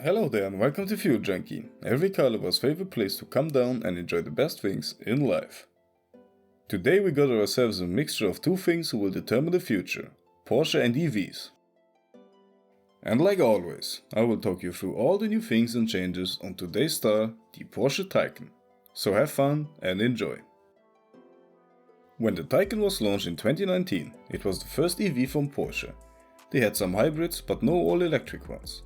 Hello there and welcome to Fuel Junky, every car lover's favorite place to come down and enjoy the best things in life. Today we got ourselves a mixture of two things who will determine the future, Porsche and EVs. And like always, I will talk you through all the new things and changes on today's star, the Porsche Taycan. So have fun and enjoy. When the Taycan was launched in 2019, it was the first EV from Porsche. They had some hybrids but no all-electric ones.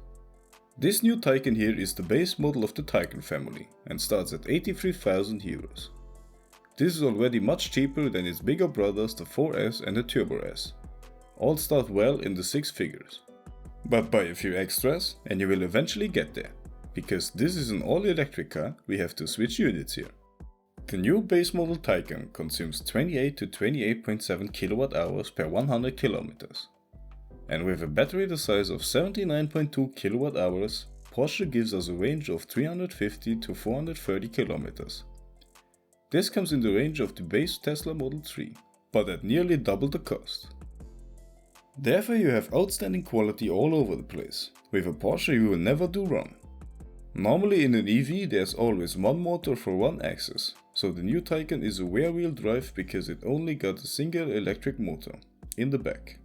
This new Taycan here is the base model of the Taycan family and starts at 83,000 euros. This is already much cheaper than its bigger brothers the 4S and the Turbo S. All start well in the six figures. But buy a few extras and you will eventually get there. Because this is an all-electric car, we have to switch units here. The new base model Taycan consumes 28 to 28.7 kWh per 100 km. And with a battery the size of 79.2 kWh, Porsche gives us a range of 350 to 430 km. This comes in the range of the base Tesla Model 3, but at nearly double the cost. Therefore you have outstanding quality all over the place. With a Porsche you will never do wrong. Normally in an EV there's always one motor for one axis, so the new Taycan is a rear-wheel drive because it only got a single electric motor, in the back.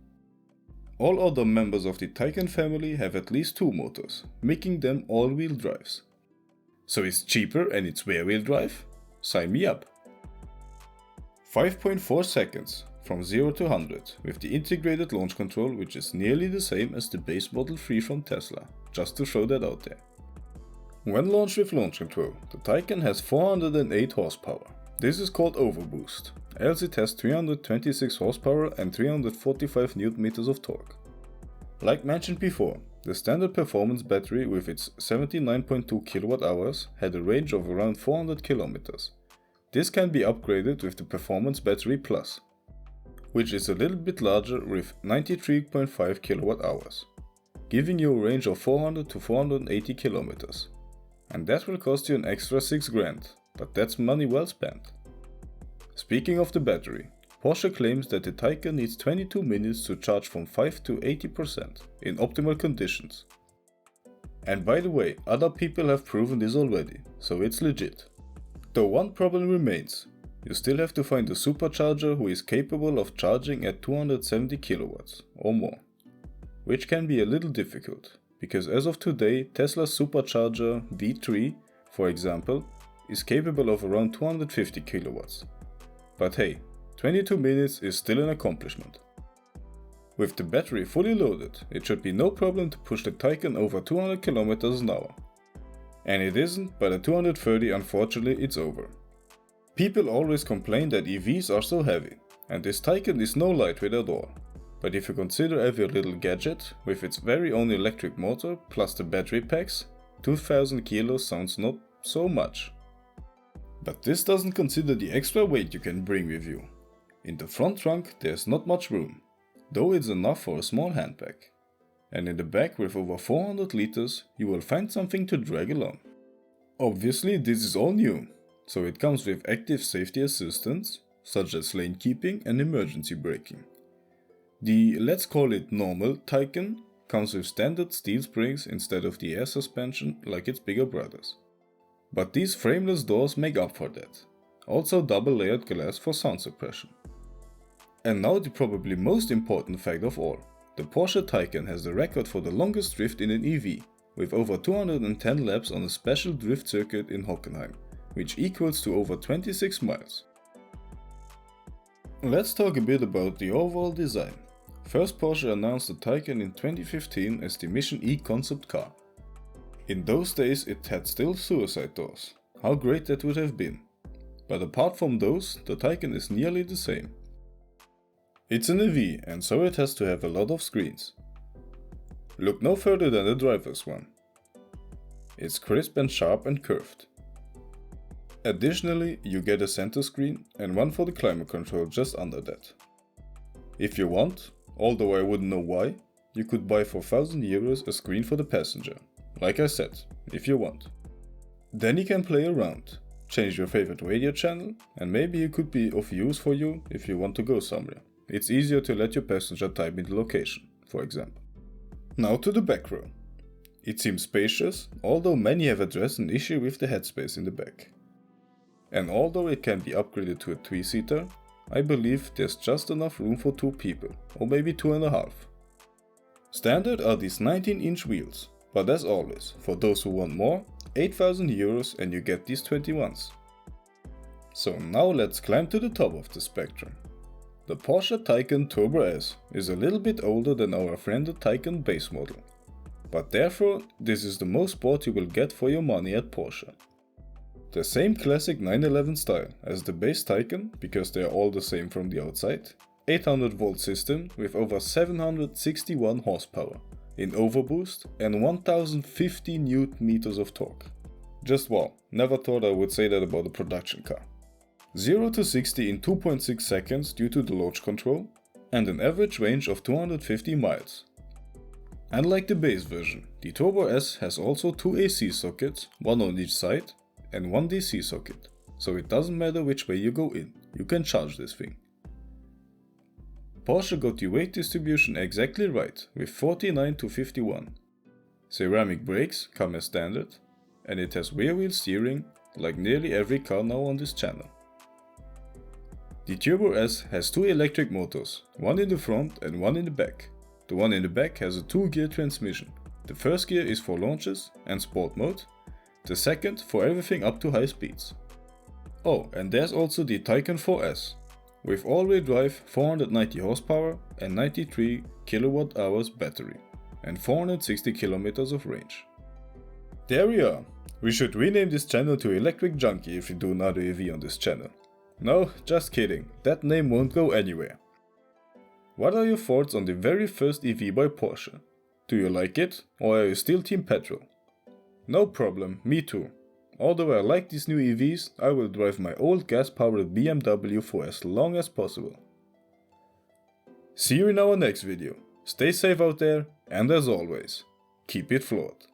All other members of the Taycan family have at least two motors, making them all-wheel drives. So it's cheaper and it's rear-wheel drive? Sign me up! 5.4 seconds from 0 to 100 with the integrated launch control, which is nearly the same as the base Model 3 from Tesla, just to throw that out there. When launched with launch control, the Taycan has 408 horsepower. This is called overboost, else it has 326 horsepower and 345 Nm of torque. Like mentioned before, the standard performance battery with its 79.2 kWh had a range of around 400 km. This can be upgraded with the Performance Battery Plus, which is a little bit larger with 93.5 kWh, giving you a range of 400 to 480 km. And that will cost you an extra 6 grand. But that's money well spent. Speaking of the battery, Porsche claims that the Taycan needs 22 minutes to charge from 5 to 80% in optimal conditions. And by the way, other people have proven this already, so it's legit. Though one problem remains, you still have to find a supercharger who is capable of charging at 270 kilowatts or more, which can be a little difficult, because as of today Tesla's supercharger V3, for example, is capable of around 250 kilowatts. But hey, 22 minutes is still an accomplishment. With the battery fully loaded, it should be no problem to push the Taycan over 200 km an hour. And it isn't, but at 230 unfortunately it's over. People always complain that EVs are so heavy, and this Taycan is no lightweight at all. But if you consider every little gadget, with its very own electric motor plus the battery packs, 2000 kilos sounds not so much. But this doesn't consider the extra weight you can bring with you. In the front trunk there's not much room, though it's enough for a small handbag. And in the back with over 400 liters you will find something to drag along. Obviously this is all new, so it comes with active safety assistance, such as lane keeping and emergency braking. The, let's call it normal Taycan, comes with standard steel springs instead of the air suspension like its bigger brothers. But these frameless doors make up for that. Also double layered glass for sound suppression. And now the probably most important fact of all. The Porsche Taycan has the record for the longest drift in an EV, with over 210 laps on a special drift circuit in Hockenheim, which equals to over 26 miles. Let's talk a bit about the overall design. First, Porsche announced the Taycan in 2015 as the Mission E concept car. In those days it had still suicide doors. How great that would have been. But apart from those, the Taycan is nearly the same. It's an EV and so it has to have a lot of screens. Look no further than the driver's one. It's crisp and sharp and curved. Additionally, you get a center screen and one for the climate control just under that. If you want, although I wouldn't know why, you could buy for 1000 euros a screen for the passenger. Like I said, if you want. Then you can play around, change your favorite radio channel, and maybe it could be of use for you if you want to go somewhere. It's easier to let your passenger type in the location, for example. Now to the back row. It seems spacious, although many have addressed an issue with the headspace in the back. And although it can be upgraded to a 3-seater, I believe there's just enough room for 2 people, or maybe 2.5. Standard are these 19-inch wheels, but as always, for those who want more, 8,000 euros and you get these 21s. So now let's climb to the top of the spectrum. The Porsche Taycan Turbo S is a little bit older than our friend the Taycan base model, but therefore this is the most sport you will get for your money at Porsche. The same classic 911 style as the base Taycan, because they are all the same from the outside, 800 volt system with over 761 horsepower in overboost and 1050 Nm of torque. Just wow, never thought I would say that about a production car. 0 to 60 in 2.6 seconds due to the launch control and an average range of 250 miles. Unlike the base version, the Turbo S has also 2 AC sockets, one on each side, and 1 DC socket, so it doesn't matter which way you go in, you can charge this thing. Porsche got the weight distribution exactly right with 49 to 51. Ceramic brakes come as standard, and it has rear wheel steering like nearly every car now on this channel. The Turbo S has 2 electric motors, one in the front and one in the back. The one in the back has a 2-gear transmission. The first gear is for launches and sport mode, the second for everything up to high speeds. Oh, and there's also the Taycan 4S, with all-wheel drive 490 horsepower and 93 kWh battery, and 460 km of range. There we are. We should rename this channel to Electric Junky if we do another EV on this channel. No, just kidding, that name won't go anywhere. What are your thoughts on the very first EV by Porsche? Do you like it, or are you still Team Petrol? No problem, me too. Although I like these new EVs, I will drive my old gas-powered BMW for as long as possible. See you in our next video. Stay safe out there, and as always, keep it flawed.